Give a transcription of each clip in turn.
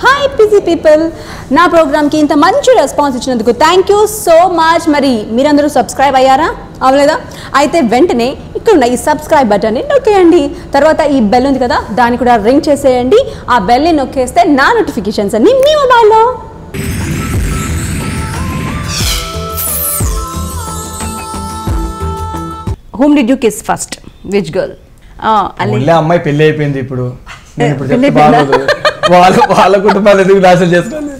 Hi PG people, నా ప్రోగ్రామ్కి ఇంత మంచి రెస్పాన్స్ ఇచ్చినందుకు థ్యాంక్ యూ సో మచ్. మరి మీరందరూ సబ్స్క్రైబ్ అయ్యారా? అవలేదా? అయితే వెంటనే ఇక్కడ ఈ సబ్స్క్రైబ్ బటన్ని నొక్కేయండి. తర్వాత ఈ బెల్ ఉంది కదా, దాన్ని కూడా రింగ్ చేసేయండి. ఆ బెల్ని నొక్కేస్తే నా నోటిఫికేషన్స్ అన్ని మీ మొబైల్లో. Whom did you kiss first? Which girl? అమ్మాయి పెళ్లి అయిపోయింది. ఇప్పుడు నేను ఇప్పుడు చెప్తే బాగోదు. వాళ్ళ కుటుంబాలు ఎందుకు నాశనం చేసుకోవాలి?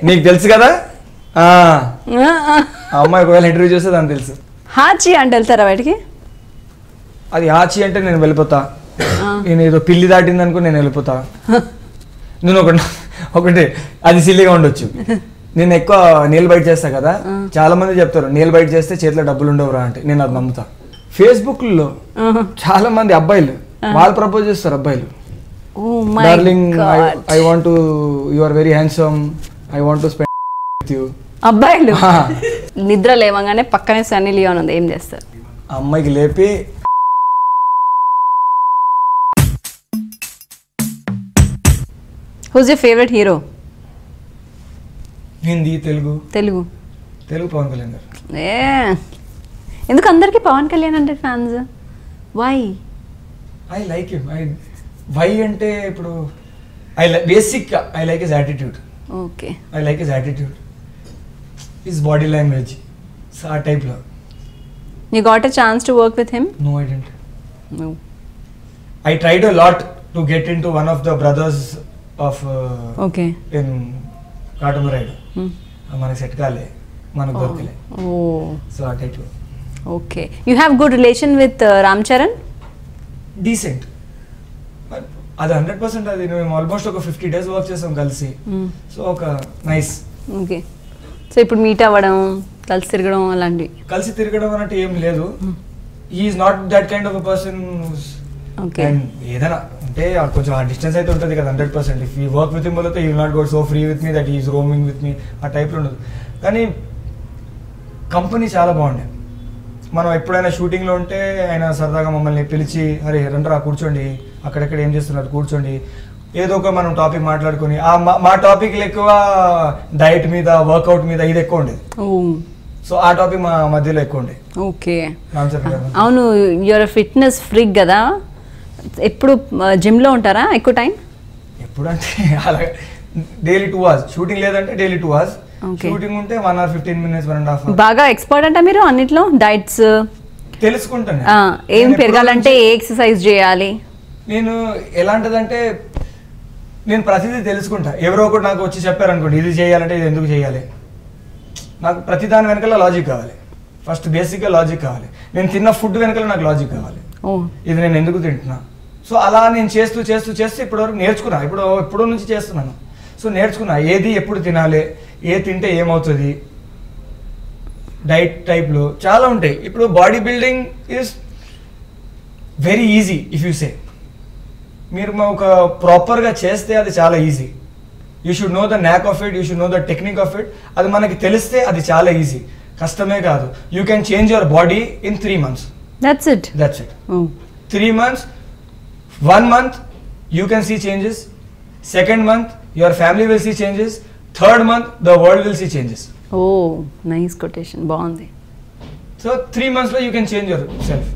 నీకు తెలుసు కదా, ఆ అమ్మాయి ఒకవేళ ఇంటర్వ్యూ చేస్తే దానికి తెలుసు. హాచి అంటే వెళ్తారా బయటికి? అది హాచి అంటే నేను వెళ్ళిపోతా. నేను ఏదో పిల్లి దాటింది అనుకో నేను వెళ్ళిపోతా. నేను ఒకటి అది సిల్లిగా ఉండొచ్చు. నేను ఎక్కువ నీళ్ళు బయట చేస్తా కదా, చాలా మంది చెప్తారు నీళ్ళు బయట చేస్తే చేతిలో డబ్బులు ఉండవురా అంటే. నేను అది నమ్ముతా. ఫేస్బుక్ లో చాలా మంది అబ్బాయిలు వాళ్ళు ప్రపోజ్ చేస్తారు. అబ్బాయిలు, darling I want to, you are very handsome, I want to spend with you. అబ్బాయిలు నిద్ర లేవగానే పక్కనే సన్నీ లియోన్ ఉంది, ఏం చేస్తారు? అమ్మాయికి లేపి who's your favourite hero? Hindi, Telugu. Telugu Pavan Kalyan garu. ఎందుకు అందరికి పవన్ కళ్యాణ్ అంటే fans? Why? I like him. Why అంటే ఇప్పుడు basic I like his attitude. Okay, I like his attitude, his body language, ఆ టైప్లో. You got a chance to work with him? No, I didn't. No. I tried a lot to get into one of the brothers of okay in Katamaraid. మనకి set కాలే, మనకు దొరకలే. So ఆ టైప్లో. Okay, you have good relation with Ram Charan? Decent. అది 100%. అది మేము almost ఒక 50 days వర్క్ చేసాం కలిసి. సో ఒక నైస్. ఓకే, సో ఇప్పుడు మీట్ అవ్వడం, కలిసి తిరగడం అలాంటివి? కలిసి తిరగడం అన్నట్టు ఏం లేదు. Is not that kind of a person. ఓకే, ఏదైనా అంటే కొంచెం ఆ డిస్టెన్స్ అయితే ఉంటుంది కదా 100%. If you work with him అయితే you not got so free with me that is roaming with me, ఆ టైప్లో ఉండదు. కానీ కంపెనీ చాలా బాగుండే. మనం ఎప్పుడైనా షూటింగ్లో ఉంటే ఆయన సరదాగా మమ్మల్ని పిలిచి, అరే రండ్రా కూర్చోండి, అక్కడెక్కడ ఏం చేస్తున్నారు కూర్చోండి, ఏదో ఒక మనం టాపిక్ మాట్లాడుకొని, మా టాపిక్లు ఎక్కువ డైట్ మీద, వర్కౌట్ మీద ఇది ఎక్కువ ఉండేది. సో ఆ టాపిక్ మా మధ్యలో ఎక్కువ ఉండే. ఓకే, అవును. యూఆర్ ఫిట్నెస్ ఫ్రీక్ కదా, ఎప్పుడు జిమ్లో ఉంటారా ఎక్కువ టైం? ఎప్పుడంటే అలా డైలీ 2 hours. షూటింగ్ లేదంటే డైలీ 2 hours. షూటింగ్ ఉంటే 1 hour 15 minutes, 1.5 hours. బాగా ఎక్స్పర్ట్ అంట మీరు అన్నిట్లో? డైట్స్ తెలుసుకుంటాను. ఏం పెరగాలంటే ఏ ఎక్సర్సైజ్ చేయాలి? నేను ఎలాంటిదంటే నేను ప్రతిదీ తెలుసుకుంటా. ఎవరో ఒకటి నాకు వచ్చి చెప్పారు అనుకోండి, ఇది చేయాలంటే ఇది ఎందుకు చేయాలి, నాకు ప్రతి దాని వెనకాల లాజిక్ కావాలి. ఫస్ట్ బేసిక్గా లాజిక్ కావాలి. నేను తిన్న ఫుడ్ వెనకాల నాకు లాజిక్ కావాలి, ఇది నేను ఎందుకు తింటున్నా. సో అలా నేను చేస్తూ చేస్తూ చేస్తూ ఇప్పటివరకు నేర్చుకున్నా. ఎప్పుడో నుంచి చేస్తున్నాను. సో నేర్చుకున్నా ఏది ఎప్పుడు తినాలి, ఏ తింటే ఏమవుతుంది, డైట్ టైప్లో చాలా ఉంటాయి. ఇప్పుడు body building is very easy if you say. మీరు ఒక ప్రాపర్గా చేస్తే అది చాలా easy. You should know the knack of it, you should know the technique of it. అది మనకి తెలిస్తే అది చాలా ఈజీ, కష్టమే కాదు. You can change your body in 3 months. That's it. 3 months, 1 month you can see changes. 2nd month your family will see changes. 3rd month the world will see changes. Oh, nice quotation. బాగుంది. So 3 months లో you can change yourself.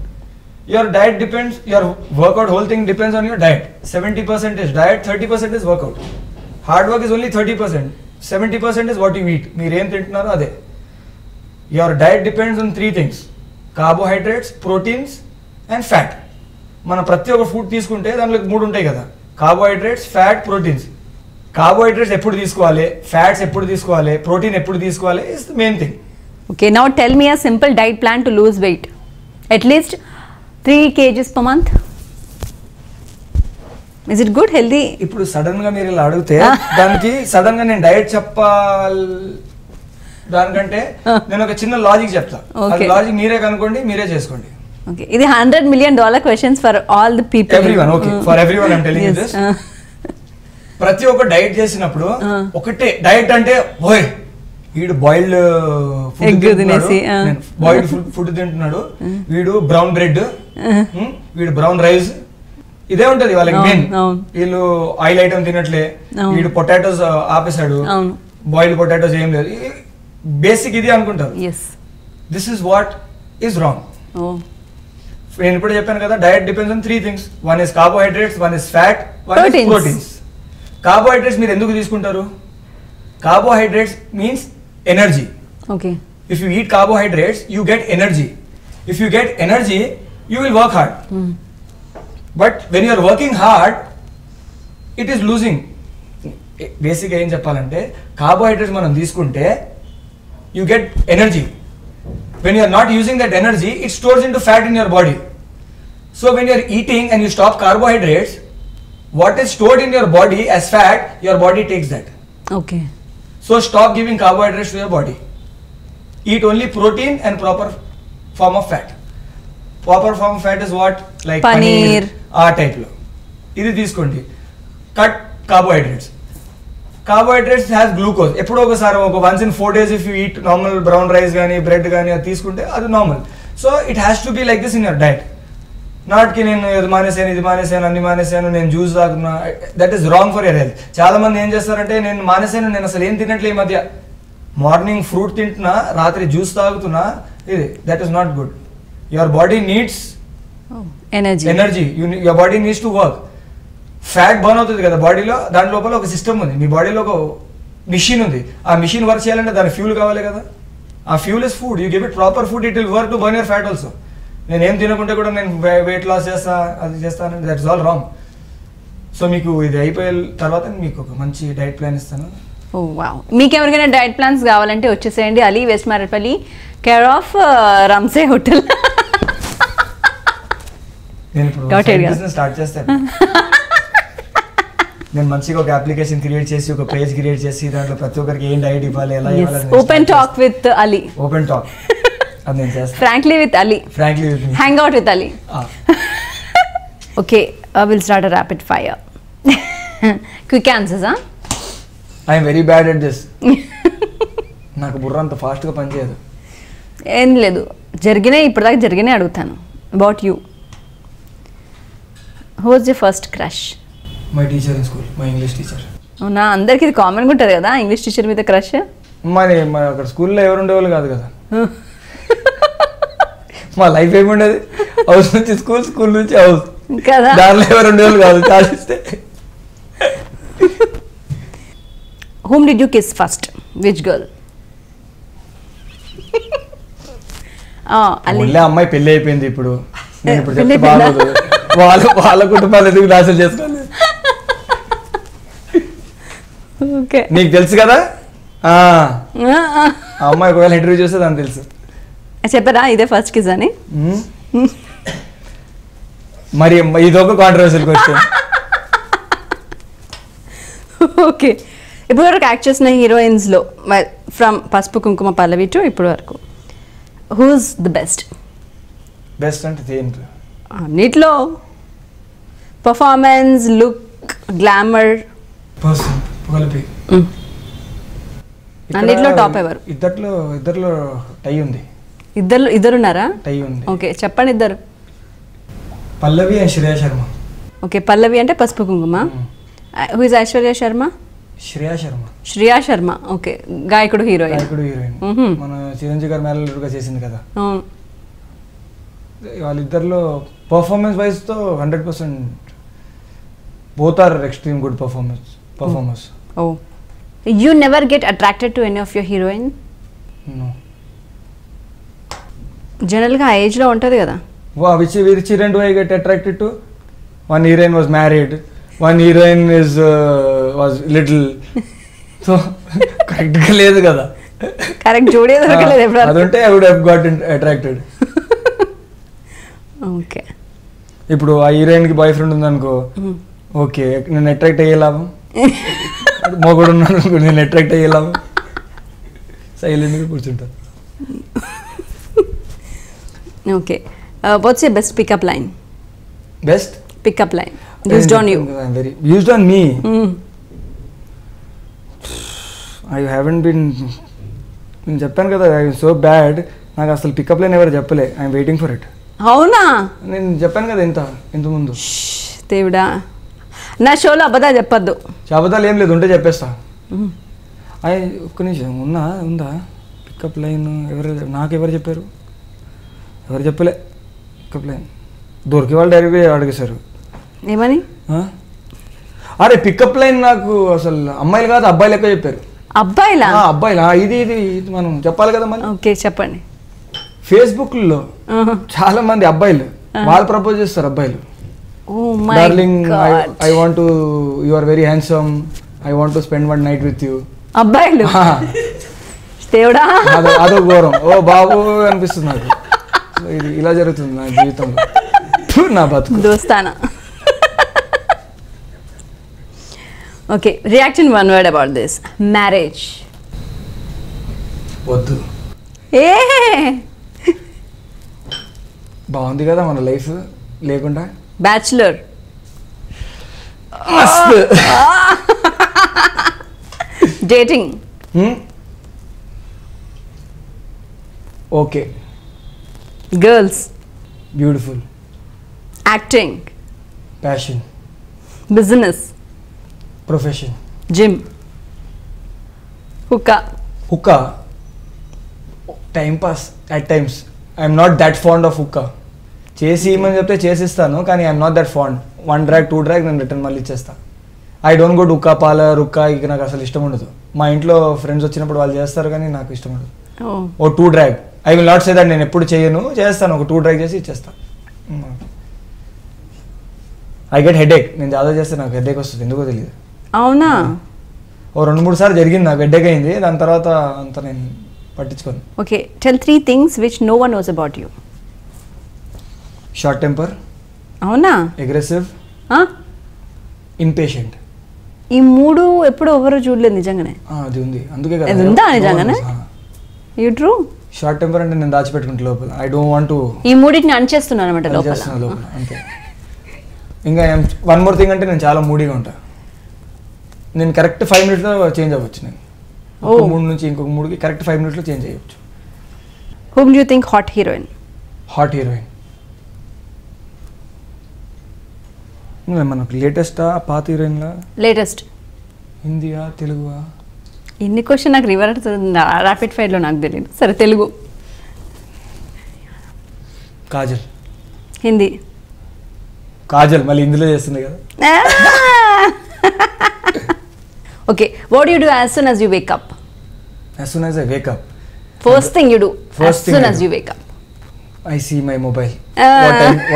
Your diet depends, your workout, whole thing depends on your diet. 70% is diet, 30% is workout. Hard work is only 30%. 70% is what you eat. మీరు ఏం తింటున్నారో అదే. Your diet depends on 3 things: carbohydrates, proteins and fat. మన ప్రతి ఒక్క food తీసుకుంటే దాంట్లో 3 ఉంటాయి కదా, కార్బోహైడ్రేట్స్, ఫ్యాట్, ప్రోటీన్స్. కార్బోహైడ్రేట్స్ ఎప్పుడు తీసుకోవాలి, ఫ్యాట్స్ ఎప్పుడు తీసుకోవాలి, ప్రోటీన్ ఎప్పుడు తీసుకోవాలి is the main thing. Okay, now tell me a simple diet plan to lose weight. At least 3 kgs per month. Is it good, healthy? ఇప్పుడు సడన్ గా మీరు ఇలా అడిగితే దానికి సడన్ గా నేను డైట్ చెప్పాలి దానికంటే నేను ఒక చిన్న లాజిక్ చెప్తా. అది లాజిక్ మీరే కనుక్కోండి, మీరే చేసుకోండి. ఓకే, ఇది $100 million questions for all the people. Everyone, okay, for everyone I'm telling you this. ప్రతి ఒక్క డైట్ చేసినప్పుడు ఒకటే డైట్ అంటే ఓయ్ వీడు బాయిల్డ్ ఫుడ్ తినేసి బాయిల్డ్ ఫుడ్ తింటున్నాడు, వీడు బ్రౌన్ బ్రెడ్, వీడు బ్రౌన్ రైస్, ఇదే ఉంటది వాళ్ళకి మెయిన్. వీళ్ళు ఆయిల్ ఐటమ్ తినట్లే, వీడు పొటాటోస్ ఆపేశాడు, బాయిల్డ్ పొటాటోస్ ఏం లేదు, బేసిక్ ఇది అనుకుంటారు. This is what is wrong. నేను ఇప్పుడు చెప్పాను కదా, diet depends on 3 things. One is carbohydrates, one is fat, one is proteins. Carbohydrates మీరు ఎందుకు తీసుకుంటారు? Carbohydrates means energy. If you eat carbohydrates, you get energy. If you get energy, you will work hard. But when you are working hard, it is losing. Basic ఏం చెప్పాలంటే, carbohydrates మనం తీసుకుంటే you get energy. When you are not using that energy, it stores into fat in your body. So when you are eating and you stop carbohydrates, what is stored in your body as fat, your body takes that. So stop giving carbohydrates to your body. Eat only protein and proper form of fat. Proper form of fat is what? Like paneer. ఆ type లో ఇది తీసుకోండి. Cut carbohydrates. Carbohydrates has glucose. ఎప్పుడో ఒకసారి once in 4 days if you eat normal brown rice కానీ bread కానీ అది తీసుకుంటే అది normal. So it has to be like this in your diet. Not కి నేను ఇది మానేసాను అన్ని మానేసాను, నేను జ్యూస్ తాగుతున్నా. That is wrong for your health. చాలా మంది ఏం చేస్తారంటే, నేను మానేసాను, నేను అసలు ఏం తినట్లే ఈ మధ్య, మార్నింగ్ ఫ్రూట్ తింటున్నా, రాత్రి జ్యూస్ తాగుతున్నా, ఇది that is not good. Your body needs energy, your body needs to work. Fat burn అవుతుంది కదా బాడీలో, దాని లోపల ఒక సిస్టమ్ ఉంది, మీ బాడీలో ఒక మిషన్ ఉంది. ఆ మిషన్ వర్క్ చేయాలంటే దాని ఫ్యూల్ కావాలి కదా. ఆ fuel is food. You give it proper food, it will work to burn your fat also. నేను ఏం తినకుంటే కూడా నేను వెయిట్ లాస్ చేస్తా, అది చేస్తానంటే that is all wrong. So మీకు ఇది అయిపోయిన తర్వాత మీకు ఒక మంచి డైట్ ప్లాన్ ఇస్తాను. మీకు ఎవరికైనా డైట్ ప్లాన్స్ కావాలంటే వచ్చేసేయండి. Ali, west Marredpally, care of Ramsay hotel. నేను ఇప్పుడు స్టార్ట్ చేస్తాను. నేను మంచిగా ఒక అప్లికేషన్ క్రియేట్ చేసి, ఒక పేజ్ క్రియేట్ చేసి, దాంట్లో ప్రతి ఒక్కరికి ఏం డైట్ ఇవ్వాలి, ఎలా ఇవ్వాలి, open talk with Ali. Open talk అది నేను చేస్తాను. Frankly with Ali. Frankly with me. Hang out with Ali. Okay, will start a rapid fire. Quick answers. I am very bad at this. నాకు బుర్ర అంత ఫాస్ట్గా పనిచేయదు. ఏం లేదు, జరిగినాయి ఇప్పటిదాకా జరిగినాయి అడుగుతాను. About you, who was your first crush? My teacher in school, my English teacher. అవునా, అందరికి ఇది కామన్గా ఉంటుంది కదా ఇంగ్లీష్ టీచర్ మీద క్రష్. మరి అక్కడ స్కూల్లో ఎవరు ఉండేవాళ్ళు కాదు కదా. మా లైఫ్ ఏముండేది, హౌస్ నుంచి స్కూల్, స్కూల్ నుంచి హౌస్ కదా, దాంట్లో ఎవరు ఉండేవాళ్ళు కాదు. కాలిస్తే. Whom did you kiss first? Which girl? అమ్మాయి పెళ్లి అయిపోయింది ఇప్పుడు. నేను ఇప్పుడు చెప్తే బాగోదు. వాళ్ళ కుటుంబాలు ఎందుకు నాశనం చేసుకోవాలి. నీకు తెలుసు కదా ఆ అమ్మాయి ఒకవేళ ఇంటర్వ్యూ చేస్తే దానికి తెలుసు. చెప్పరా ఇదే ఫస్ట్ కిస్ అని? మరి ఇదొక కాంట్రవర్షియల్ క్వశ్చన్. ఓకే, ఇప్పుడు వరకు యాక్ట్ చేసిన హీరోయిన్స్లో ఫ్రమ్ పసుపు కుంకుమ పల్లవి టు ఇప్పుడు వరకు హూస్ ద బెస్ట్? బెస్ట్ అంటే అన్నిట్లో పర్ఫార్మెన్స్, లుక్, గ్లామర్, అన్నిట్లో టాప్ ఎవరు? ఇద్దరిలో టై ఉంది. ఇద్దరున్నారా? టై ఉంది. ఓకే, చెప్పండి ఇద్దరు. పల్లవి అండ్ శ్రేయా శర్మ. ఓకే, పల్లవి అంటే పసుపు కుంకుమ. Who is Aishwarya Sharma? Shreya Sharma. Okay, గాయకుడు హీరోయిన్. మన చిరంజీవి గారు మేళలుగా చేసింది కదా. వాళ్ళిద్దరిలో పర్ఫార్మెన్స్ వైజ్ తో 100% both are extreme good performers. Oh, you never get attracted to any of your heroine? No. General గా ఏజ్ లో ఉంటది కదా. Which heroine do I get attracted to? One heroine was married, one heroine was little. So correct గా లేదు కదా. Correct జోడి దొరకలేదు ఎప్పుడు. అదంటే I would have got attracted. Okay, ఇప్పుడు ఆ హీరోయిన్ కి బాయ్ ఫ్రెండ్ ఉందనుకో, ఓకే నేను అట్రాక్ట్ అయ్యే లాభం, మొగుడు ఉన్నాను అనుకో నేను అట్రాక్ట్ అయ్యే లాభం, సైలెంట్గా కూర్చుంటాను. Okay, what's your best pickup line? Best pickup line used on you? Used on me? I haven't been, నేను చెప్పాను కదా, ఐ సో బ్యాడ్, నాకు అసలు పికప్ లైన్ ఎవరు చెప్పలే. I'm waiting for it. అవునా? నేను చెప్పాను కదా ఇంత ముందు. దేవుడా, నా షోలో అబద్ధాలు చెప్పొద్దు. అబద్ధాలు ఏం లేదు, ఉంటే చెప్పేస్తా. ఒక్క నిమిషం, ఉందా పికప్ లైన్? నాకెవరు చెప్పారు? ఎవరు చెప్పలే. పికప్ లైన్ దొరికి వాళ్ళు డైరెక్ట్గా అడిగేశారు. ఏమని? అరే పికప్ లైన్ నాకు అసలు అమ్మాయిలు కాదు అబ్బాయిలు ఎక్కువ చెప్పారు. అబ్బాయిలా? అబ్బాయిలా? ఇది మనం చెప్పాలి కదా మళ్ళీ. ఓకే చెప్పండి. ఫేస్బుక్లో చాలా మంది అబ్బాయిలు వాళ్ళు ప్రపోజ్ చేస్తారు. అబ్బాయిలు, darling I want to, you are very handsome, I want to spend one night with you. అబ్బాయిలు? దేవుడా, అదో ఘోరం. ఓ బాబు అనిపిస్తుంది నాకు. ఇది ఇలా జరుగుతుంది నా జీవితంలో. నా బతుకు దోస్తానా. Okay, reaction one word about this marriage. వద్దు. ఏ బాగుంది కదా మన లైఫ్ లేకుండా. Bachelor. Dating. Okay. Girls. Beautiful. Acting. Passion. Business. Profession. Gym. Hookah. Hookah time pass at times. I'm not that fond of hookah. చేసి ఇమ్మని చెప్తే చేసిస్తాను, కానీ I'm not that fond. 1 drag 2 drag నేను రిటర్న్ మళ్ళీ ఇచ్చేస్తా. I don't go to hookah parlour. హుక్కా ఇక నాకు అసలు ఇష్టం ఉండదు. మా ఇంట్లో ఫ్రెండ్స్ వచ్చినప్పుడు వాళ్ళు చేస్తారు, కానీ నాకు ఇష్టం ఉండదు. ఓ 2 drag I will not say that నేను ఎప్పుడు చేయను, చేస్తాను. ఒక 2 డ్రాగ్ చేసి ఇచ్చేస్తాను. I get headache. నేను జాదా చేస్తే నాకు హెడేక్ వస్తుంది, ఎందుకో తెలియదు. అవునా? ఓ 2-3 సార్లు జరిగింది నాకు హెడేక్ అయింది. దాని తర్వాత అంత నేను పట్టించుకోను. Okay, tell 3 things which no one knows about you. Short temper. అవునా? అగ్రెసివ్. ఇంపేషెంట్. ఈ 3 ఎప్పుడు ఎవరు చూడలేదు నిజంగానే. అది ఉంది, అందుకే కదా. అది ఉందా నిజంగానే? You true. షార్ట్ టెంపర్ అంటే నేను దాచిపెట్టుకుంటే లోపల. I don't want to. ఈ 3టిని అణచేస్తున్నాను అనమాట లోపల. అంతే. ఇంకా వన్ మోర్ థింగ్ అంటే నేను చాలా మూడీగా ఉంటా. నేను కరెక్ట్ 5 మినిట్స్లో చేంజ్ అవ్వచ్చు. నేను ఒక 3 నుంచి ఇంకొక 3కి కరెక్ట్ 5 మినిట్స్లో చేంజ్ అయ్యవచ్చు. Whom do you think hot heroine? Hot heroine మనకు లేటెస్టా పాత హీరోయిన్లా? లేటెస్ట్. హిందీయా తెలుగువా? ఎన్ని క్వశ్చన్ నాకు రివర్స్ ర్యాపిడ్ ఫైర్లో నాకు తెలియదు. సరే తెలుగు. కాజల్. హిందీ. కాజల్ మళ్ళీ హిందీలో చేస్తుంది కదా. Okay, what you do as soon as you Wake up? As soon as I wake up, first thing you do as thing soon I as do. You Wake up? I see my mobile.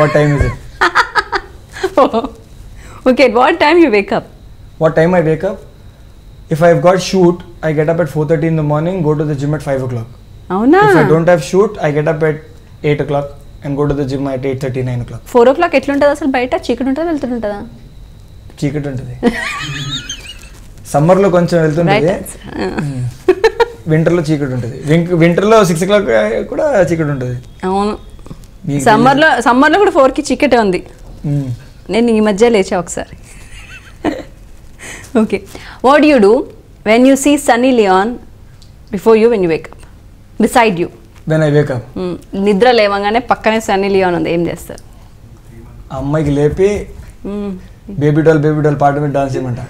What time is it? Okay, at what time you wake up? What time I wake up? If I've got shoot, I get up at 4:30 in the morning, go to the gym at 5 o'clock. అవునా? If I don't have shoot, I get up at 8 o'clock and go to the gym at 8:30, 9 o'clock. 4 o'clock ఎట్లుంటుంది అసలు? బయట చీకటి ఉంటుందా వెళ్తుంటుందా? చీకటి ఉంటుంది. సమ్మర్లో కొంచెం వెళ్తుంటుంది, వింటర్లో చీకటి ఉంటుంది. వింటర్లో 6 o'clock కూడా చీకటి ఉంటుంది. అవును, సమ్మర్లో కూడా 4కి చీకటే ఉంది. నేను ఈ మధ్య లేచా ఒకసారి. Okay, what you do when you see Sunny Leone before you when you wake up beside you? When I wake up, నిద్ర లేవగానే పక్కనే సన్నీ లియోన్ ఉంది, ఏం చేస్తారు? అమ్మాయికి లేపి బేబీ డాల్ పాట మీద డాన్స్ చేయమంట.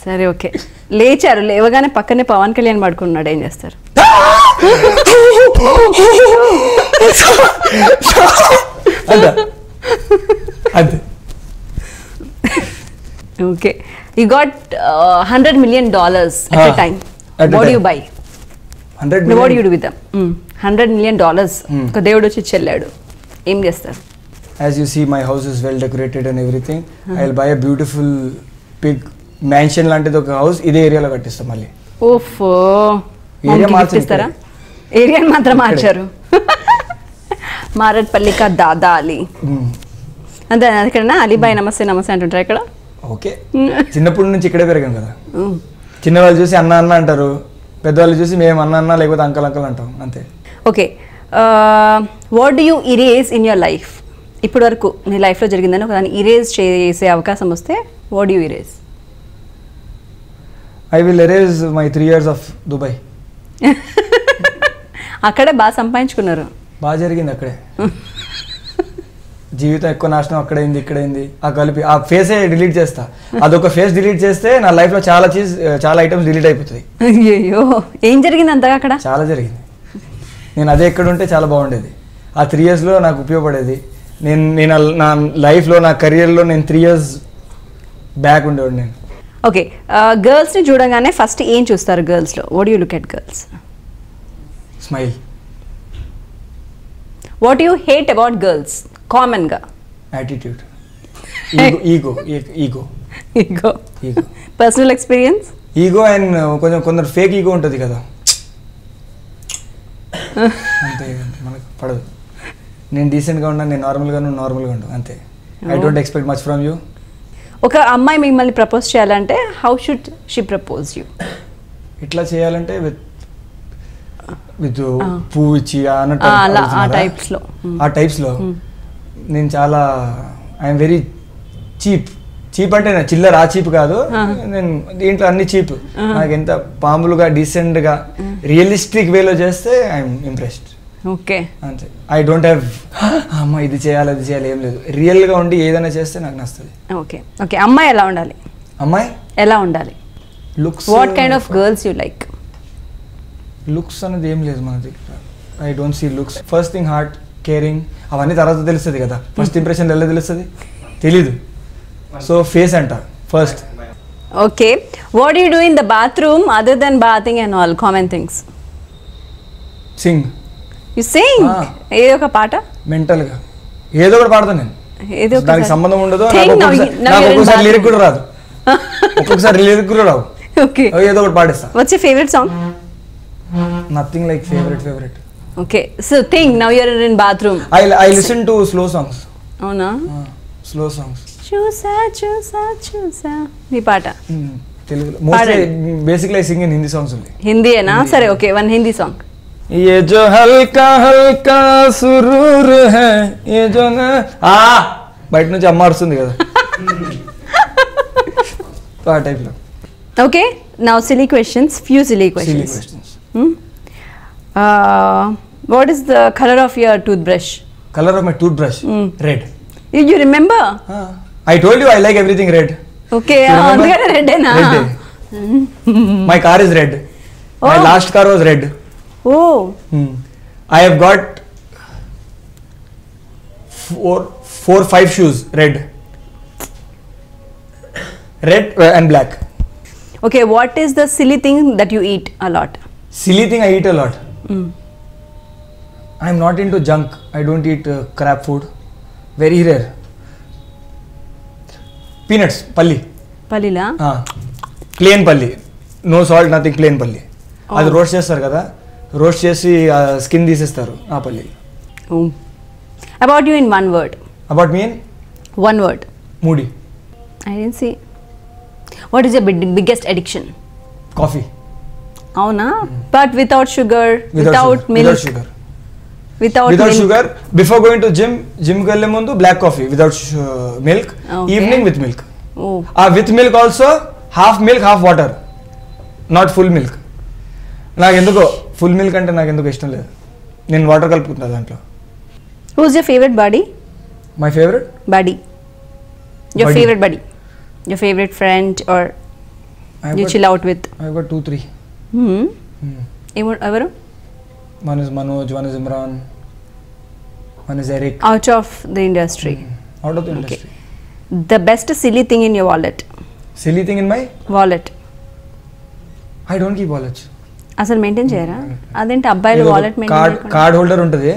సరే ఓకే, లేచారు, లేవగానే పక్కనే పవన్ కళ్యాణ్ పడుకున్నాడు, ఏం చేస్తారు? Okay, you got $100 million at a time. What do you buy? 100 million? What do you do with them? $100 million ఒక దేవుడు వచ్చి చెల్లాడు, ఏం చేస్తారు? As you see, my house is well decorated and everything. I'll buy a beautiful big mansion లాంటిది ఒక house ఇదే ఏరియాలో కట్టిస్తాం. మళ్ళీ ఓఫో, మార్చిస్తారా? ఏరియాని మాత్రం మార్చారు. మారట్పల్లిక దాదా అలీ అంతే, అక్కడనా అలీబాయ్ నమస్తే నమస్తే అంటుంటారు ఇక్కడ. ఓకే, చిన్నప్పటి నుంచి ఇక్కడే పెరిగాం కదా. చిన్నవాళ్ళు చూసి అన్న అన్న అంటారు, పెద్దవాళ్ళు చూసి మేము అన్న అన్న లేకపోతే అంకల్ అంకల్ అంటాం, అంతే. Okay, what do you erase in your life? ఇప్పటి వరకు నీ లైఫ్లో జరిగిందని ఒక దాన్ని ఇరేజ్ చేసే అవకాశం వస్తే what do you erase? I will erase my 3 years of Dubai. అక్కడే బాగా సంపాదించుకున్నారు. బాగా జరిగింది అక్కడే. జీవితం ఎక్కువ నాశనం అక్కడైంది ఇక్కడైంది ఆ కలిపి ఆ ఫేసే డిలీట్ చేస్తా. అదొక ఫేస్ డిలీట్ చేస్తే నా లైఫ్లో చాలా ఐటమ్స్ డిలీట్ అయిపోతాయి. అయ్యో ఏం జరిగింది అంతగా అక్కడ? చాలా జరిగింది. నేను అదే ఎక్కడ ఉంటే చాలా బాగుండేది. ఆ 3 yearsలో నాకు ఉపయోగపడేది. నేను నా లైఫ్లో నా కెరియర్లో నేను 3 years బ్యాక్ ఉండేవాడు నేను. ఓకే, గర్ల్స్ని చూడగానే ఫస్ట్ ఏం చూస్తారు గర్ల్స్లో? What you look at girls? Smile. What you hate about గర్ల్స్ కామన్గా? Attitude, ego personal experience? Ego and కొందరు ఫేక్ ఈగో ఉంటుంది కదా, అంతే. మనకు పడదు. నేను డీసెంట్గా ఉన్నాను, నేను నార్మల్గా ఉంటాను అంతే. I don't expect much from you. ఒక అమ్మాయి మిమ్మల్ని ప్రపోజ్ చేయాలంటే how should she propose you? ఇట్లా చేయాలంటే విత్ పువ్వు ఇచ్చి అన్నట్టు ఆ టైప్స్లో నేను చాలా ఐఎమ్ వెరీ చీప్ అంటే నా చిల్లర ఆ చీప్ కాదు, నేను దీంట్లో అన్ని చీప్. నాకు ఎంత మామూలుగా డీసెంట్గా రియలిస్టిక్ వేలో చేస్తే ఐఎమ్ ఇంప్రెస్డ్. ఓకే, అంతే. ఐ డోంట్ హ్యావ్ అమ్మ ఇది చేయాలి అది చేయాలి ఏం లేదు. రియల్గా ఉండి ఏదైనా చేస్తే నాకు నచ్చుతుంది. Okay okay. అమ్మాయి ఎలా ఉండాలి? అమ్మాయి ఎలా ఉండాలి? Looks. What kind of girls you like? Looks అనేది ఏం లేదు మన దగ్గర. I don't see looks. First thing heart, caring, అవన్నీ తర్వాత తెలుస్తుంది కదా. ఫస్ట్ ఇంప్రెషన్ ఎలా తెలుస్తుంది? తెలీదు. సో ఫేస్ అంట first. Okay, what you do in the bathroom other than bathing and all common things? Sing. You sing? ఏదో ఒక పాట మెంటల్గా ఏదో ఒకటి పాడతాను నేను. ఏదో దానికి సంబంధం ఉండదు. నాకు ఒక్కొక్కసారి లిరిక్ కూడా రాదు, ఒక్కొక్కసారి లిరిక్ కూడా రావు. ఓకే, ఏదో ఒకటి పాడేస్తా. What's your favourite song? Nothing like favourite. Okay, so think now you are in bathroom. I listen to slow songs. అవునా? Slow songs. చూసా చూసా చూసా మీ పాట తెలుగులో mostly basically I sing in Hindi songs ఉంది. హిందీయేనా? సరే ఓకే, వన్ హిందీ సాంగ్. ये जो हल्का हल्का सुरूर है ये जो ना బయట నుంచి అమ్మ అరుస్తుంది కదా ఆ టైప్లో. Okay, now silly questions, few silly questions. What is the colour of your tooth brush? Colour of my tooth brush red. You remember? I told you I like everything red. Okay, అందుకనే రెడ్డేనా? My car is red. My last car was red. Oh. I have got 4-5 shoes red and black. Okay, what is the silly thing that you eat a lot? Silly thing I eat a lot. I am not into junk. I don't eat crap food. Very rare. Peanuts, palli. Pallila? Plain palli. No salt, nothing, plain palli. అది roast చేస్తారు కదా, roast చేసి skin తీసేస్తారు ఆ పల్లి. About you in one word. About me in one word. Moody. I don't see. What is your biggest addiction? Coffee. అవునా? But without sugar, without milk, without sugar. Before going to జిమ్కి వెళ్ళే ముందు black coffee without milk. Evening with milk. With milk also half milk half water, not full milk. నాకు ఎందుకో full milk అంటే నాకు ఎందుకు ఇష్టం లేదు. నేను వాటర్ కలుపుకుంటా దాంట్లో. Who's your favourite buddy? My favourite buddy. Your favourite buddy, your favourite friend are you chill out with? I got 2-3. ఎవరు? One is Manoj, one is Imran, one is Eric. Out of the industry. Out of the industry. The best silly thing in your wallet? Silly thing in my wallet? I don't keep wallets. అసలు maintain చేయరా? అదేంటి అబ్బాయిలు wallet maintain? Card holder ఉంటుంది,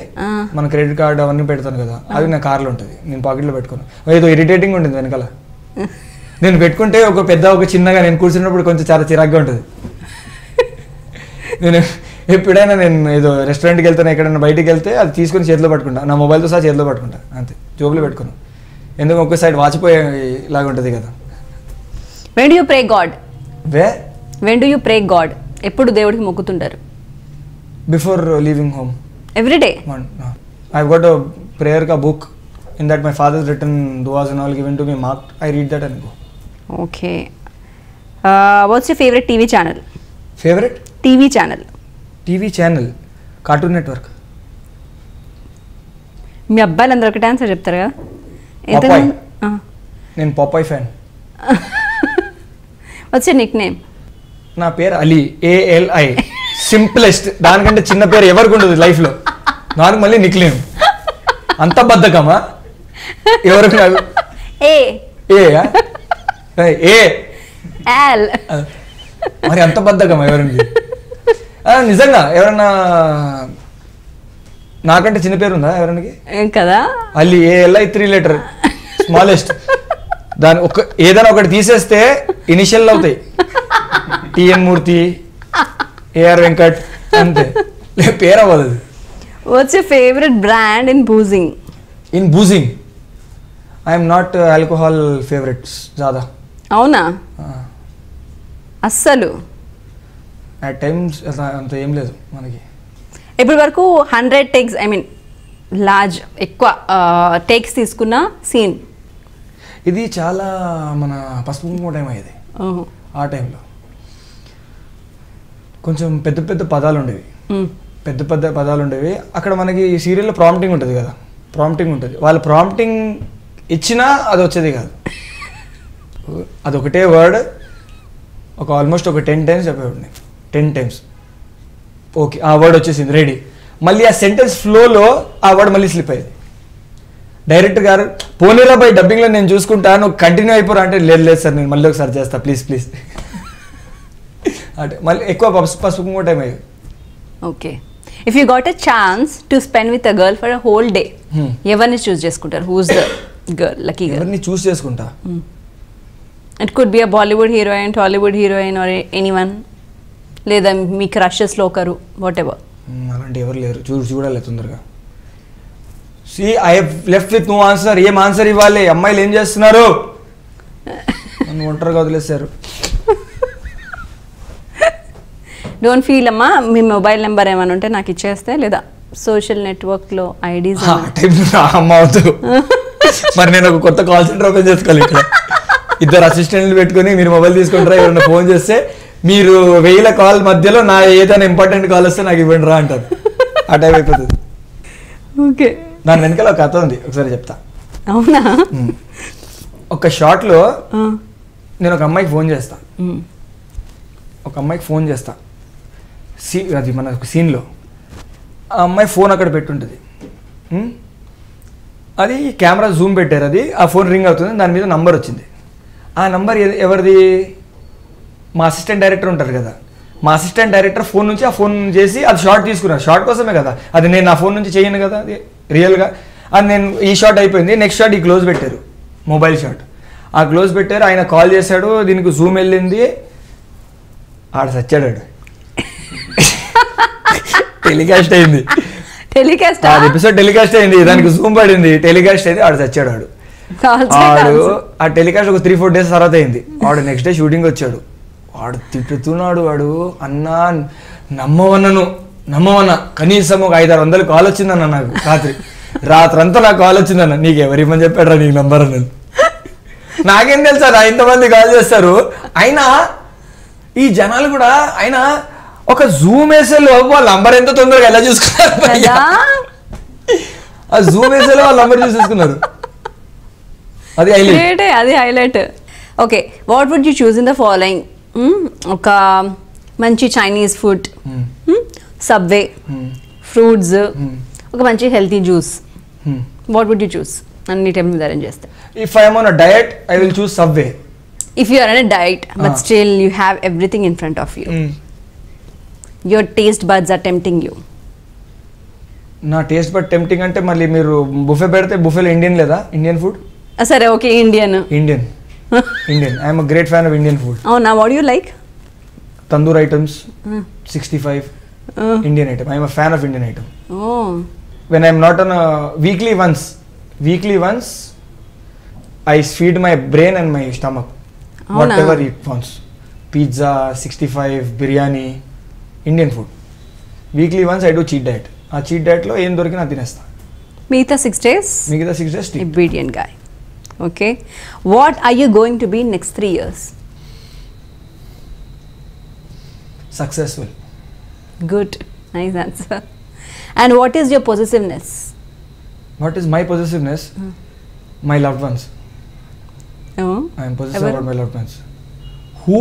మన credit card అవన్నీ పెడతాను కదా, అది నా కార్లో ఉంటుంది, నేను పాకెట్లో పెట్టుకోను. ఏదో ఇరిటేటింగ్ ఉంటుంది వెనకాల. నేను పెట్టుకుంటే ఒక చిన్నగా నేను కూర్చున్నప్పుడు కొంచెం చాలా చిరాగ్గా ఉంటుంది. నేను ఎప్పుడైనా నేను ఏదో రెస్టారెంట్కి వెళ్తాను, ఎక్కడైనా బయటికి వెళ్తే అది తీసుకొని చేతిలో పట్టుకుంటా, నా మొబైల్తో సహా చేతిలో పట్టుకుంటా అంతే, జోబులో పెట్టుకున్నాను. ఎందుకు ఒక సైడ్ వాచిపోయేలాగా ఉంటుంది కదా. When do you pray god? When do you pray god? ఎప్పుడు దేవుడికి మొక్కుతుంటారు? Before leaving home. Every day? I got a prayer కా book. In that my father's written duas and all given to me marked. I read that and go. Okay. What's your favorite TV channel? Favorite? TV channel. TV channel. Cartoon Network. మీ అబ్బాయిలు అందరూ ఒకటే answer చెప్తారు కదా. Popeye. నేను పాపాయ్ fan. వచ్చే Nick name? నా పేరు Ali, ALI. Simplest, దానికంటే చిన్న పేరు ఎవరికి ఉండదు లైఫ్లో. నాకు మళ్ళీ నిక్లేం అంత బద్ధకమా ఎవరికి? ఏ ఆల్ మరి అంత బద్ధకమా ఎవరికి? నిజంగా ఎవరన్నా నాకంటే చిన్న పేరు ఉందా ఎవరికి? కదా. అల్లి, ALI 3 letter స్మాలెస్ట్. దాని ఏదైనా ఒకటి తీసేస్తే ఇనిషియల్ అవుతాయి. TN మూర్తి, AR వెంకట్, అంతే, పేరు అవ్వదు. What's your favourite brand in boozing? In boozing I'm not alcohol favourites జాదా. అవునా? అస్సలు అట్ టైమ్స్ అంత ఏం లేదు మనకి. ఇప్పటి వరకు 100 టేక్స్, ఐ మీన్ లార్జ్ ఎక్కువ టేక్స్ తీసుకున్న సీన్? ఇది చాలా మన పసుపు కుంకుమ టైం అయ్యేది. ఆ టైంలో కొంచెం పెద్ద పెద్ద పదాలు ఉండేవి, పెద్ద పెద్ద పదాలు ఉండేవి. అక్కడ మనకి ఈ సీరియల్లో ప్రాంప్టింగ్ ఉంటుంది కదా, ప్రాంప్టింగ్ ఉంటుంది. వాళ్ళు ప్రాంప్టింగ్ ఇచ్చినా అది వచ్చేది కాదు. అదొకటే వర్డ్ ఆల్మోస్ట్ ఒక 10 times చెప్పేవాడిని. 10 times ఓకే ఆ వర్డ్ వచ్చేసింది, రెడీ. మళ్ళీ ఆ సెంటెన్స్ ఫ్లోలో ఆ వర్డ్ మళ్ళీ స్లిప్ అయ్యేది. డైరెక్టర్ గారు పోనీరా బై డబ్బింగ్లో నేను చూసుకుంటాను, కంటిన్యూ అయిపోరా అంటే, లేదు సార్ నేను మళ్ళీ ఒకసారి చేస్తా ప్లీజ్ అంటే మళ్ళీ ఎక్కువ పసుపు టైం అయ్యేది. Okay. If you got a chance to spend with a girl for a whole day, ఎవరిని చూస్ చేసుకుంటారు? Who's the girl, lucky girl? ఎవరిని చూస్ చేసుకుంటా? It could be a Bollywood heroine, Tollywood heroine, or anyone, లేదా మీ క్రషెస్లో ఒకరు, what ever. అలాంటి ఎవరు లేరు, చూడాలి తొందరగా. సి I have left with no answer. ఏం ఆన్సర్ ఇవ్వాలి? అమ్మాయిలు ఏం చేస్తున్నారు? నన్ను ఒంటరిగా వదిలేశారు. డోంట్ ఫీల్ అమ్మా, మీ మొబైల్ నెంబర్ ఏమైనా ఉంటే నాకు ఇచ్చేస్తే, లేదా సోషల్ నెట్వర్క్లో ఐడీస్. అమ్మ అవుతూ మరి నేను ఒక కొత్త కాల్ సెంటర్ ఓపెన్ చేసుకోవాలి. ఇక్కడ 2 అసిస్టెంట్లు పెట్టుకుని మీరు మొబైల్ తీసుకుంటారా, ఎవరైనా ఫోన్ చేస్తే మీరు 1000 కాల్ మధ్యలో నా ఏదైనా ఇంపార్టెంట్ కాల్ వస్తే నాకు ఇవ్వండి రా అంటారు. ఆ టైం అయిపోతుంది. ఓకే. దాని వెనకాల ఒక కథ ఉంది, ఒకసారి చెప్తా. అవునా? ఒక షాట్లో నేను ఒక అమ్మాయికి ఫోన్ చేస్తా, అది మన సీన్లో. ఆ అమ్మాయి ఫోన్ అక్కడ పెట్టుంటుంది, అది కెమెరా జూమ్ పెట్టారు, అది ఆ ఫోన్ రింగ్ అవుతుంది, దాని మీద నంబర్ వచ్చింది. ఆ నంబర్ ఎవరిది? మా అసిస్టెంట్ డైరెక్టర్ ఉంటారు కదా, మా అసిస్టెంట్ డైరెక్టర్ ఫోన్ నుంచి ఆ ఫోన్ చేసి అది షార్ట్ తీసుకున్నాను. షార్ట్ కోసమే కదా, అది నేను నా ఫోన్ నుంచి చేయను కదా, అది రియల్గా. అది నేను ఈ షాట్ అయిపోయింది, నెక్స్ట్ షాట్ ఈ క్లోజ్ పెట్టారు, మొబైల్ షాట్. ఆ క్లోజ్ పెట్టారు, ఆయన కాల్ చేశాడు, దీనికి జూమ్ వెళ్ళింది, ఆడ సచ్చాడు. టెలికాస్ట్ అయింది, ఎపిసోడ్ టెలికాస్ట్ అయింది, దానికి జూమ్ పడింది, టెలికాస్ట్ అయింది, ఆడు చచ్చాడు. ఆడు ఆ టెలికాస్ట్ ఒక 3-4 days తర్వాత అయింది. వాడు నెక్స్ట్ డే షూటింగ్ వచ్చాడు, వాడు తిట్టుతున్నాడు. వాడు అన్నా నమ్మవన్నా కనీసం ఒక 500-600 కాల్ వచ్చిందన్న నాకు రాత్రంతా నాకు కాల్ వచ్చిందన్న. నీకు ఎవరిమని చెప్పాడు రా నీకు నంబర్ అని? నాకేం తెలుసా నా ఇంతమంది కాల్ చేస్తారు. అయినా ఈ జనాలు కూడా అయినా ఒక జూమ్ వేసేలో వాళ్ళ నంబర్ ఎంత తొందరగా ఎలా చూసుకున్నారు? ఆ జూమ్ వేసేలో వాళ్ళ నంబర్ చూసేసుకున్నారు. అది highlight. Okay, what would you choose in the following? ఒక మంచి చైనీస్ ఫుడ్, సబ్వే, ఫ్రూట్స్, ఒక మంచి healthy juice. What would you choose? అన్ని టైం మీద అరేంజ్ చేస్తే. If I am on a diet I will choose Subway. If you are on a diet but still you have everything in front of you, your taste buds are tempting you. నా taste బడ్ tempting అంటే మళ్ళీ మీరు buffet పెడితే బుఫేలో Indian లేదా? Indian food సరే, okay, Indian I'm a great fan of Indian food. అవునా? What you like? Tandur items, 65 Indian item. I'm a fan of Indian item. When I'm not on weekly once I feed my brain and my stomach. Whatever it wants. Pizza, 65, biryani, Indian food. Weekly once I do cheat diet. ఆ cheat diet లో ఏం దొరికినా తినేస్తా. మిగతా 6 days obedient guy. Okay. What are you going to be next 3 years? Successful. Good. Nice answer. And what is your possessiveness? What is my possessiveness? My loved ones. Oh. I am possessive about my loved ones. Who?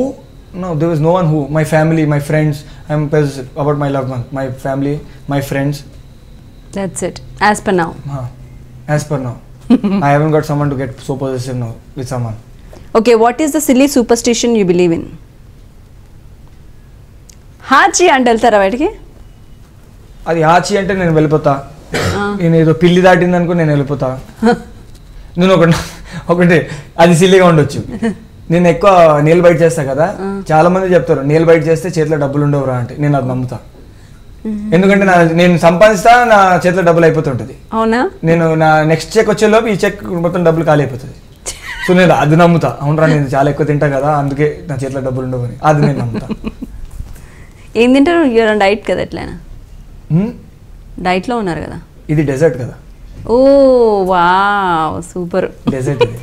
No, there was no one who. My family, my friends. I am possessive about my loved ones. My family, my friends. That's it. As per now. As per now. I haven't got someone to get so possessive now with someone. Okay, what is the silly superstition you believe in? హాచి అంటే వెళ్తారా బయటికి? అది హాచి అంటే నేను వెళ్ళిపోతా. నేను ఏదో పిల్లి దాటింది అనుకో నేను వెళ్ళిపోతా. నేను ఒకటి అది సిల్లీగా ఉండొచ్చు. నేను ఎక్కువ నీళ్ళు బయట చేస్తా కదా, చాలా మంది చెప్తారు నీళ్ళు బయట చేస్తే చేతిలో డబ్బులు ఉండవురా అంటే. నేను అది నమ్ముతా. ఎందుకంటే నేను సంపాదిస్తా, నా చేతిలో డబ్బులు అయిపోతుంటది. అవునా? నేను నా నెక్స్ట్ చెక్ వచ్చే లోపు ఈ చెక్ మొత్తం డబ్బులు ఖాళీ అయిపోతుంది. సో నేను అది నమ్ముతా. అవునరా నేను చాలా ఎక్కువ తింటా కదా, అందుకే నా చేతిలో డబ్బులు ఉండవు అని. అది నేను నమ్ముతా. ఏం తింటారు? యూర్ ఆన్ డైట్ కదా, ఎట్లయినా డైట్లో ఉన్నారు కదా. ఇది డెజర్ట్ కదా. ఓ వావ్, సూపర్. డెజర్ట్ ఇది.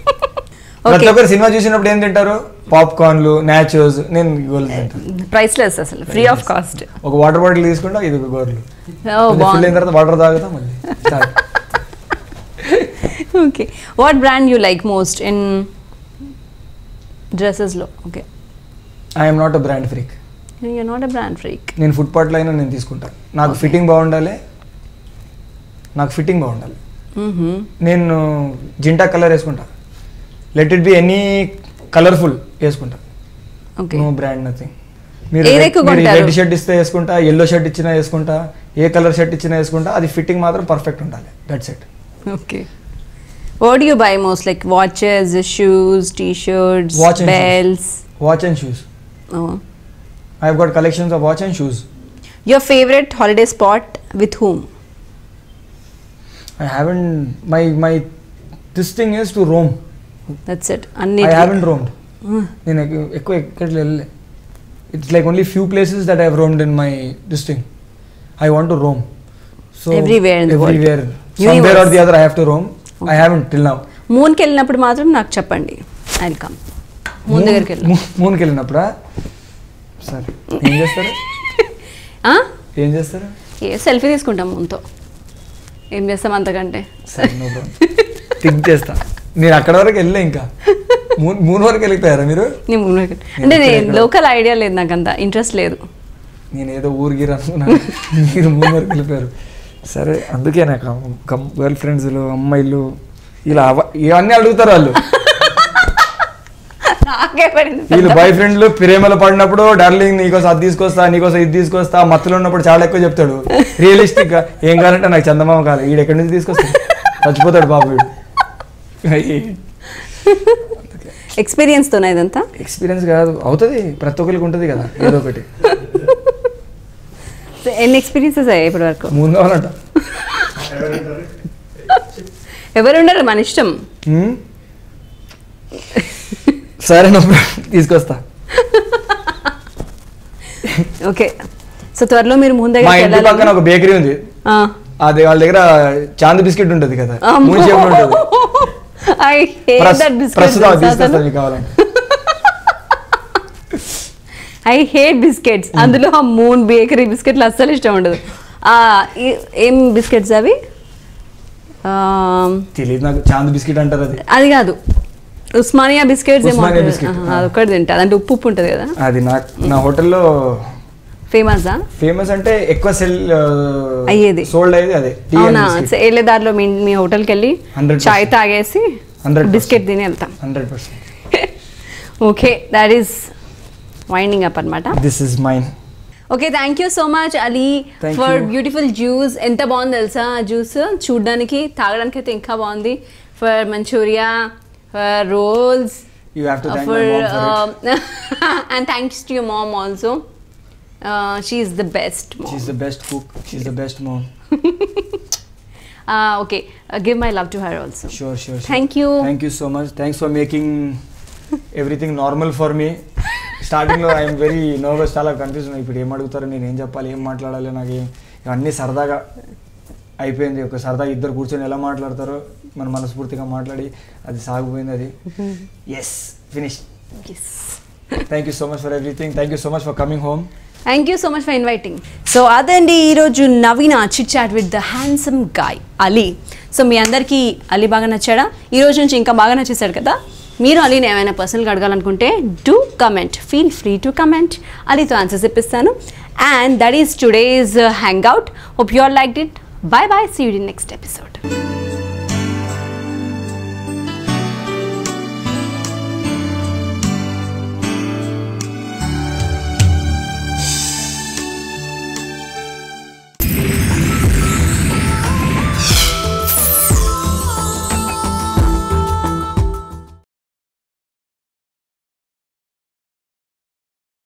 ప్రతి ఒక్కరు సినిమా చూసినప్పుడు ఏం తింటారు? పాప్కార్న్లు, నాచోస్. నేను గోర్లు తింటాను. ప్రైస్లెస్, అసలు ఫ్రీ ఆఫ్ కాస్ట్. ఒక వాటర్ బాటిల్ తీసుకుంటా, ఇది గోర్లు. ఫుల్ అయిన తర్వాత వాటర్ తాగుతా మళ్ళీ. Okay, what brand you like most in డ్రెస్సెస్లో? Okay, I'm not a brand freak. You're not a brand freak. నేను ఫుట్పాత్లో అయినా నేను తీసుకుంటాను. నాకు ఫిట్టింగ్ బాగుండాలి, నాకు ఫిట్టింగ్ బాగుండాలి. నేను జింటా కలర్ వేసుకుంటా. Let it be any colourful వేసుకుంటా. No brand, nothing. మీరు రెడ్ షర్ట్ ఇస్తే వేసుకుంటా, ఎల్లో షర్ట్ ఇచ్చినా వేసుకుంటా, ఏ కలర్ షర్ట్ ఇచ్చినా వేసుకుంటా. అది ఫిట్టింగ్ మాత్రం పర్ఫెక్ట్ ఉండాలి. That's it. Okay, what do you by most? Like watches, shoes, T shirts, belts? Watch and shoes. Oh. I have got collections of watch and shoes. Your favorite holiday spot with whom? I haven't. My this thing is to roam. That's it. I haven't roamed. నేను ఎక్కువ ఎక్కడికి వెళ్ళలే. It's like only few places that I have roamed in my this thing. I want to roam. So everywhere in the world. Everywhere. Somewhere or the other I have to roam. Okay. I haven't till now. Moon కి వెళ్ళినప్పుడు మాత్రం నాకు చెప్పండి. I'll come. Moon దగ్గరికి వెళ్ళి. Moon కి వెళ్ళినప్పుడా? సరే. ఏం చేస్తారు? ఏం చేస్తారు? సెల్ఫీ తీసుకుంటాం మూన్తో. ఏం చేస్తాం అంతకంటే? సరే, నో ప్రాబ్లం. థింక్ చేస్తా. నేను అక్కడ వరకు వెళ్ళే. ఇంకా మూన్ వరకు వెళ్ళిపోయారా మీరు? నేను మూన్ వరకు అంటే నేను లోకల్ ఐడియా లేదు, నాకు అంత ఇంట్రెస్ట్ లేదు. నేను ఏదో ఊరికి అనుకున్నాను, మీరు మూన్ వరకు వెళ్ళిపోయారు. సరే, అందుకే నాకు గర్ల్ ఫ్రెండ్స్లు, అమ్మాయిలు ఇలా ఇవన్నీ అడుగుతారు వాళ్ళు. వీళ్ళు బాయ్ ఫ్రెండ్లు ప్రేమలో పడినప్పుడు డార్లింగ్ నీకోసం అది తీసుకొస్తా, నీకోసం ఇది తీసుకొస్తా, మత్తులో ఉన్నప్పుడు చాలా ఎక్కువ చెప్తాడు. రియలిస్టిక్ గా ఏం కావాలంటే నాకు చందమామ కాదు, వీడు ఎక్కడి నుంచి తీసుకొస్తాడు, చచ్చిపోతాడు బాబు వీడు. ఎక్స్పీరియన్స్ తోనా ఇదంతా? ఎక్స్పీరియన్స్ కాదు, అవుతుంది, ప్రతి ఒక్కరికి ఉంటుంది కదా ఏదో ఒకటి. ఎన్ని ఎక్స్పీరియన్సెస్ అయ్యాయి ఇప్పటి వరకు? మూడు కావాలంట. ఎవరు ఉండరు, మన ఇష్టం. సరే, తీసుకొస్తా. ఓకే, సో త్వరలో మీరు ముందు మా ఇంటి పక్కన ఒక బేకరీ ఉంది. అది వాళ్ళ దగ్గర చాంద్ బిస్కెట్ ఉంటుంది కదా, ఐ హేట్ బిస్కెట్స్. అందులో మూన్ బేకరీ బిస్కెట్లు అస్సలు ఇష్టం ఉండదు. ఏం బిస్కెట్స్ అవి? తెలియదు నాకు. చాంద్ బిస్కెట్ అంటారు అది. అది కాదు, ఉస్మానియా బిస్కెట్స్ ఏమో, అదొకటి తింటా. అంటే ఉప్పు ఉప్పు ఉంటుంది కదా. అది నా హోటల్లో ఫేమస్ అంటే ఎక్కువ సెల్ అయ్యేది, సోల్డ్ అయ్యేది అదే. అవునా? వెళ్ళే దారిలో మీ హోటల్కి వెళ్ళి చాయ్ తాగేసి బిస్కెట్ తిని వెళ్తాం. 100%. Okay, that is winding up అనమాట. This is mine. Okay, thank you so much Ali for beautiful juice. ఎంత బాగుంది తెలుసా జ్యూస్, చూడడానికి, తాగడానికి అయితే ఇంకా బాగుంది. For Manchuria, for rolls. You have to thank my mom for it. And thanks to your mom also. She's the best mom. She's the best cook. She's the best mom. Okay, give my love to her also. Sure. Thank you. Thank you so much. Thanks for making everything normal for me. Starting లో I'm very nervous, చాలా confuse. ఇప్పుడు ఏం అడుగుతారో, నేను ఏం చెప్పాలి, ఏం మాట్లాడాలి, నాకు ఇవన్నీ సరదాగా అయిపోయింది. ఒక సరదాగా ఇద్దరు కూర్చొని ఎలా మాట్లాడతారో మనం మనస్ఫూర్తిగా మాట్లాడి అది సాగిపోయింది. అది yes, finish. Thank you so much for everything. Thank you so much for coming home. Thank you so much for inviting. So అదండి ఈరోజు నవీన chit chat with the handsome guy Ali. So మీ అందరికీ అలీ బాగా నచ్చాడా? ఈ రోజు నుంచి ఇంకా బాగా నచ్చేసాడు కదా. మీరు అలీని ఏమైనా పర్సనల్గా అడగాలనుకుంటే do comment, feel free to comment. అలీతో ఆన్సర్స్ ఇప్పిస్తాను. And that is today's hang out. Hope you all liked it. Bye bye. See you in the next episode.